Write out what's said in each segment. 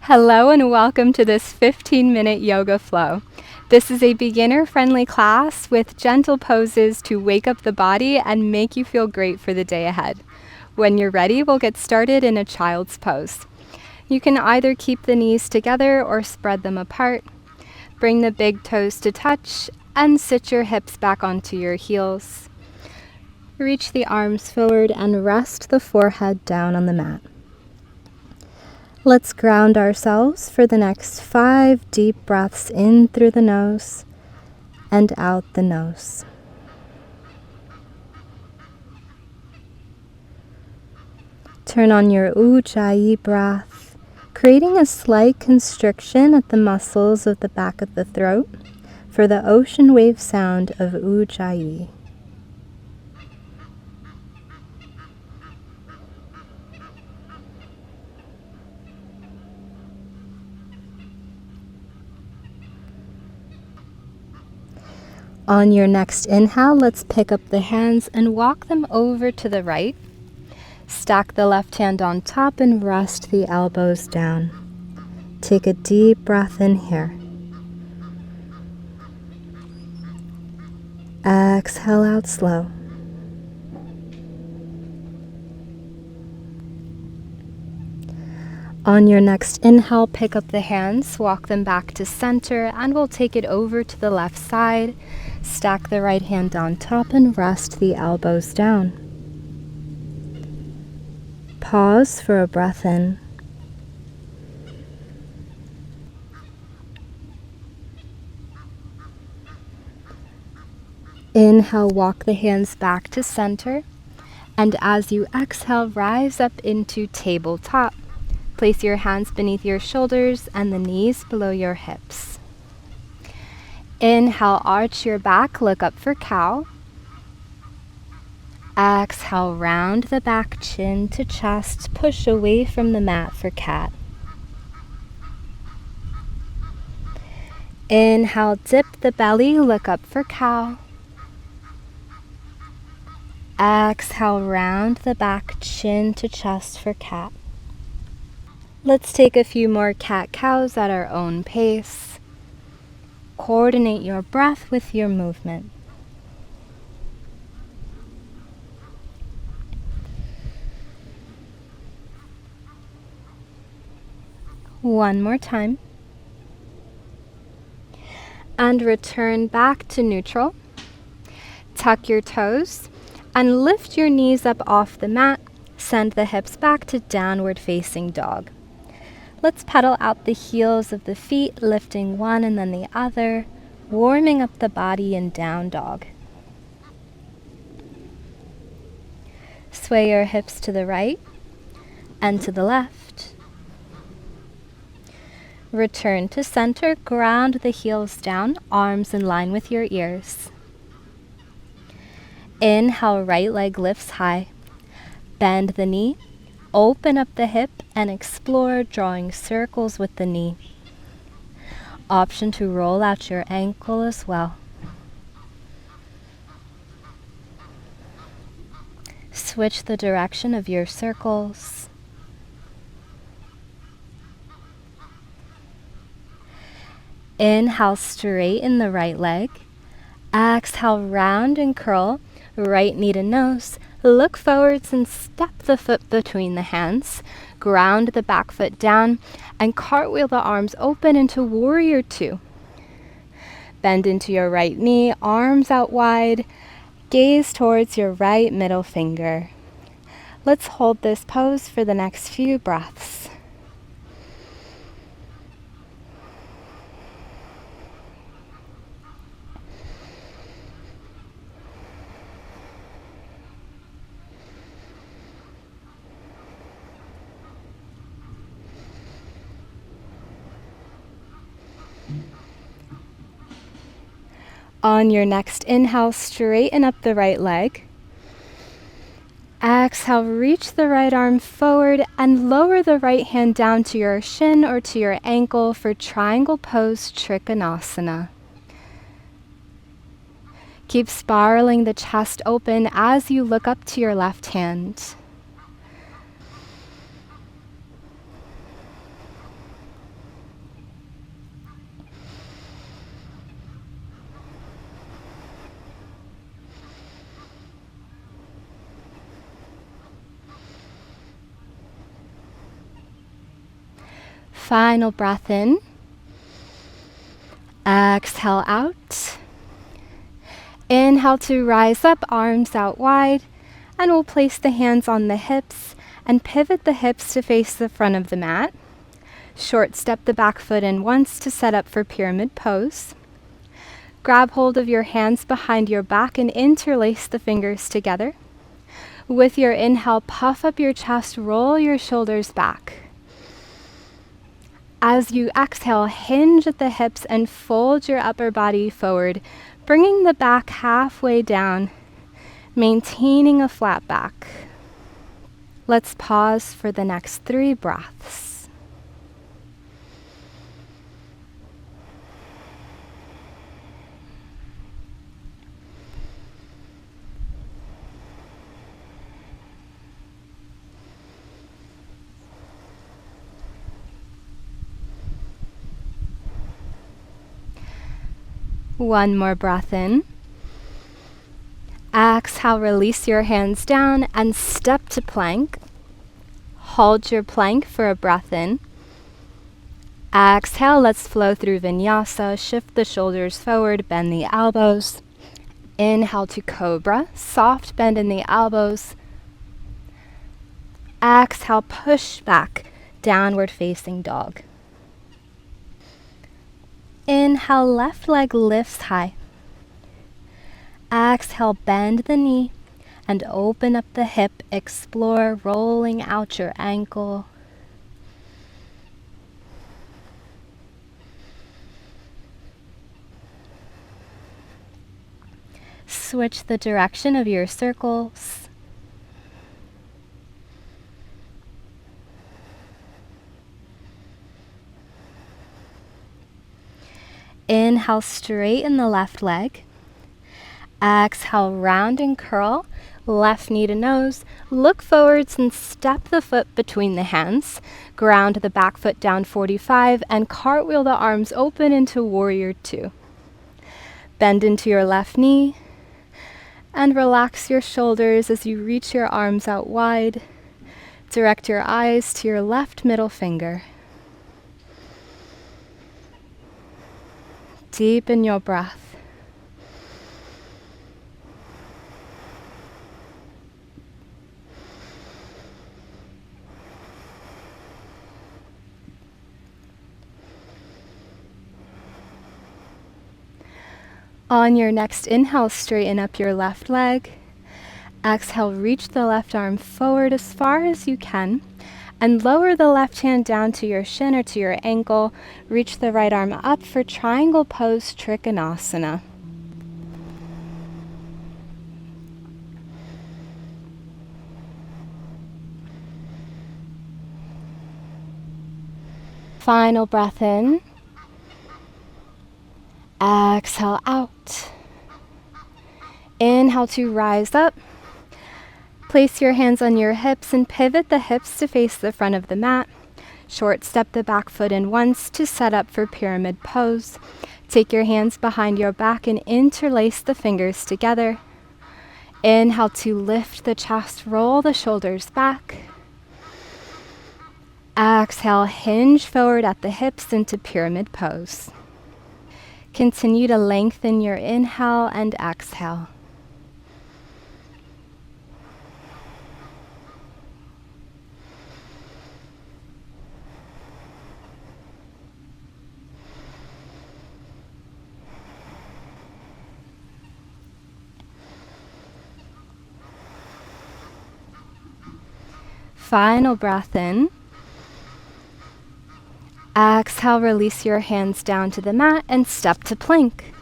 Hello and welcome to this 15-minute yoga flow. This is a beginner-friendly class with gentle poses to wake up the body and make you feel great for the day ahead. When you're ready, we'll get started in a child's pose. You can either keep the knees together or spread them apart. Bring the big toes to touch and sit your hips back onto your heels. Reach the arms forward and rest the forehead down on the mat. Let's ground ourselves for the next 5 deep breaths in through the nose and out the nose. Turn on your Ujjayi breath, creating a slight constriction at the muscles of the back of the throat for the ocean wave sound of Ujjayi. On your next inhale, let's pick up the hands and walk them over to the right. Stack the left hand on top and rest the elbows down. Take a deep breath in here. Exhale out slow. On your next inhale, pick up the hands, walk them back to center, and we'll take it over to the left side. Stack the right hand on top and rest the elbows down. Pause for a breath in. Inhale, walk the hands back to center, and as you exhale, rise up into tabletop. Place your hands beneath your shoulders and the knees below your hips. Inhale, arch your back, look up for cow. Exhale, round the back, chin to chest, push away from the mat for cat. Inhale, dip the belly, look up for cow. Exhale, round the back, chin to chest for cat. Let's take a few more cat-cows at our own pace. Coordinate your breath with your movement. One more time. And return back to neutral. Tuck your toes and lift your knees up off the mat. Send the hips back to downward facing dog. Let's pedal out the heels of the feet, lifting one and then the other, warming up the body in down dog. Sway your hips to the right and to the left. Return to center, ground the heels down, arms in line with your ears. Inhale, right leg lifts high. Bend the knee. Open up the hip and explore drawing circles with the knee. Option to roll out your ankle as well. Switch the direction of your circles. Inhale, straighten the right leg. Exhale, round and curl, right knee to nose. Look forwards and step the foot between the hands. Ground the back foot down and cartwheel the arms open into warrior two. Bend into your right knee, arms out wide. Gaze towards your right middle finger. Let's hold this pose for the next few breaths. On your next inhale, straighten up the right leg. Exhale, reach the right arm forward and lower the right hand down to your shin or to your ankle for triangle pose Trikonasana. Keep spiraling the chest open as you look up to your left hand. Final breath in. Exhale out. Inhale to rise up, arms out wide, and we'll place the hands on the hips and pivot the hips to face the front of the mat. Short step the back foot in once to set up for pyramid pose. Grab hold of your hands behind your back and interlace the fingers together. With your inhale, puff up your chest, roll your shoulders back. As you exhale, hinge at the hips and fold your upper body forward, bringing the back halfway down, maintaining a flat back. Let's pause for the next 3 breaths. One more breath in. Exhale, release your hands down and step to plank. Hold your plank for a breath in. Exhale, let's flow through vinyasa. Shift the shoulders forward, bend the elbows. Inhale to cobra, soft bend in the elbows. Exhale, push back, downward facing dog. Inhale, left leg lifts high. Exhale, bend the knee and open up the hip. Explore rolling out your ankle. Switch the direction of your circles. Inhale, straighten the left leg. Exhale, round and curl, left knee to nose. Look forwards and step the foot between the hands. Ground the back foot down 45 and cartwheel the arms open into warrior 2. Bend into your left knee and relax your shoulders as you reach your arms out wide. Direct your eyes to your left middle finger. Deepen your breath. On your next inhale, straighten up your left leg. Exhale, reach the left arm forward as far as you can. And lower the left hand down to your shin or to your ankle. Reach the right arm up for triangle pose, Trikonasana. Final breath in. Exhale out. Inhale to rise up. Place your hands on your hips and pivot the hips to face the front of the mat. Short step the back foot in once to set up for pyramid pose. Take your hands behind your back and interlace the fingers together. Inhale to lift the chest, roll the shoulders back. Exhale, hinge forward at the hips into pyramid pose. Continue to lengthen your inhale and exhale. Final breath in. Exhale, release your hands down to the mat and step to plank.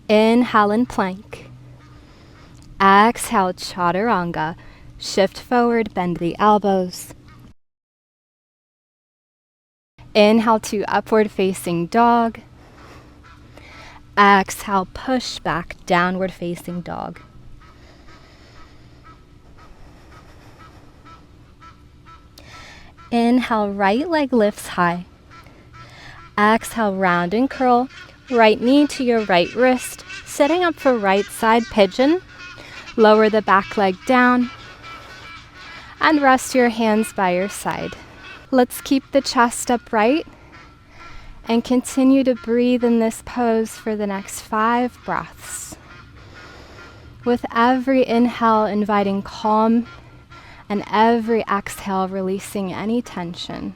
Inhale and plank. Exhale, chaturanga. Shift forward, bend the elbows. Inhale to upward facing dog. Exhale, push back, downward facing dog. Inhale, right leg lifts high. Exhale, round and curl. Right knee to your right wrist. Setting up for right side pigeon. Lower the back leg down. And rest your hands by your side. Let's keep the chest upright and continue to breathe in this pose for the next 5 breaths. With every inhale, inviting calm, and every exhale, releasing any tension.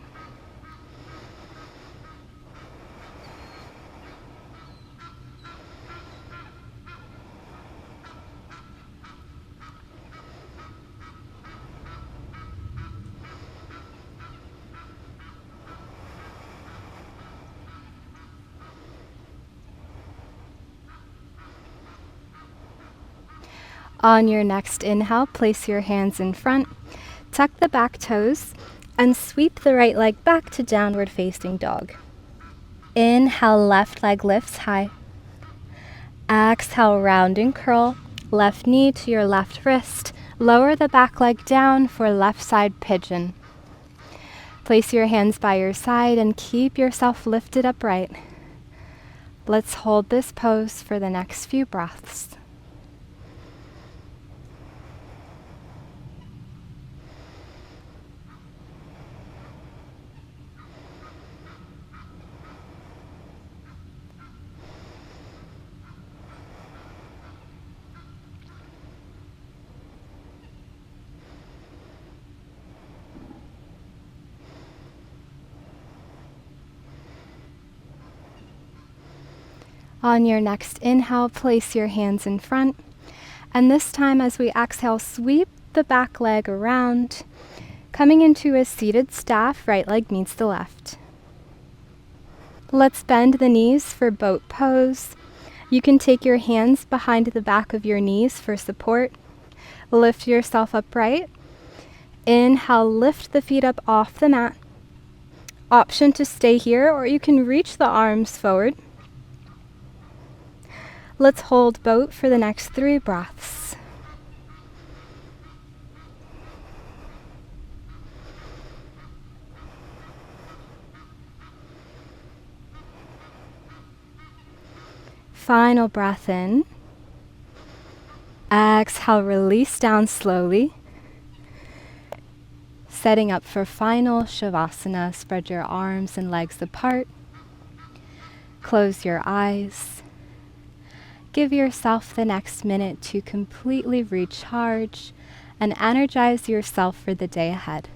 On your next inhale, place your hands in front, tuck the back toes, and sweep the right leg back to downward facing dog. Inhale, left leg lifts high. Exhale, round and curl, left knee to your left wrist. Lower the back leg down for left side pigeon. Place your hands by your side and keep yourself lifted upright. Let's hold this pose for the next few breaths. On your next inhale, place your hands in front. And this time, as we exhale, sweep the back leg around, coming into a seated staff, right leg meets the left. Let's bend the knees for boat pose. You can take your hands behind the back of your knees for support. Lift yourself upright. Inhale, lift the feet up off the mat. Option to stay here, or you can reach the arms forward. Let's hold boat for the next 3 breaths. Final breath in. Exhale, release down slowly. Setting up for final Shavasana, spread your arms and legs apart. Close your eyes. Give yourself the next minute to completely recharge and energize yourself for the day ahead.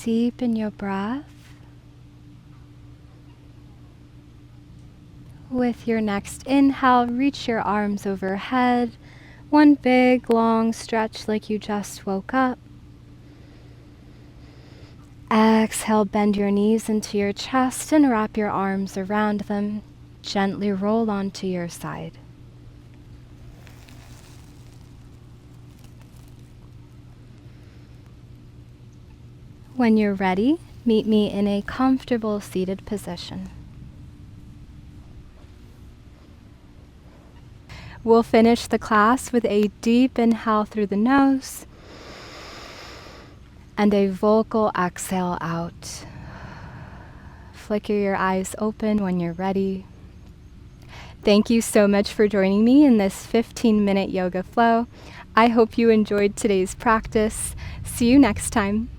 Deepen your breath. With your next inhale, reach your arms overhead. One big long stretch like you just woke up. Exhale, bend your knees into your chest and wrap your arms around them. Gently roll onto your side. When you're ready, meet me in a comfortable seated position. We'll finish the class with a deep inhale through the nose and a vocal exhale out. Flicker your eyes open when you're ready. Thank you so much for joining me in this 15-minute yoga flow. I hope you enjoyed today's practice. See you next time.